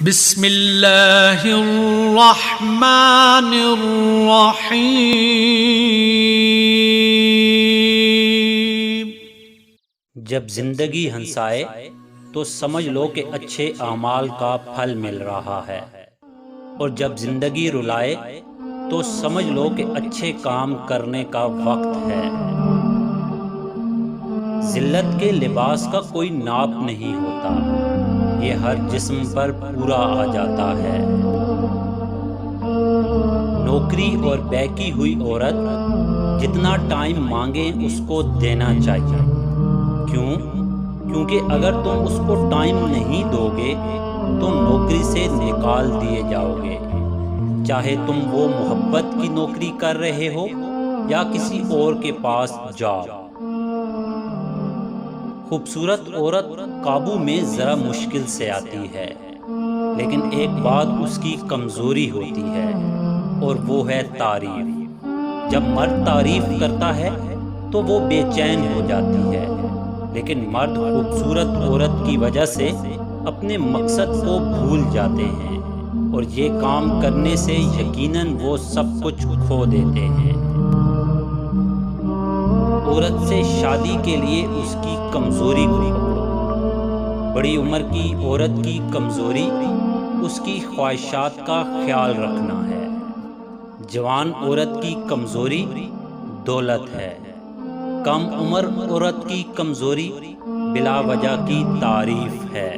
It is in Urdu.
بسم اللہ الرحمن الرحیم۔ جب زندگی ہنسائے تو سمجھ لو کہ اچھے اعمال کا پھل مل رہا ہے، اور جب زندگی رلائے تو سمجھ لو کہ اچھے کام کرنے کا وقت ہے۔ ذلت کے لباس کا کوئی ناپ نہیں ہوتا، یہ ہر جسم پر پورا آ جاتا ہے۔ نوکری اور بیکی ہوئی عورت جتنا ٹائم مانگے اس کو دینا چاہیے۔ کیونکہ اگر تم اس کو ٹائم نہیں دو گے تو نوکری سے نکال دیے جاؤ گے، چاہے تم وہ محبت کی نوکری کر رہے ہو یا کسی اور کے پاس جاب۔ خوبصورت عورت قابو میں ذرا مشکل سے آتی ہے، لیکن ایک بات اس کی کمزوری ہوتی ہے اور وہ ہے تعریف۔ جب مرد تعریف کرتا ہے تو وہ بے چین ہو جاتی ہے، لیکن مرد خوبصورت عورت کی وجہ سے اپنے مقصد کو بھول جاتے ہیں، اور یہ کام کرنے سے یقیناً وہ سب کچھ کھو دیتے ہیں۔ عورت سے شادی کے لیے اس کی کمزوری کو پکڑو۔ بڑی عمر کی عورت کی کمزوری اس کی خواہشات کا خیال رکھنا ہے۔ جوان عورت کی کمزوری دولت ہے۔ کم عمر عورت کی کمزوری بلا وجہ کی تعریف ہے۔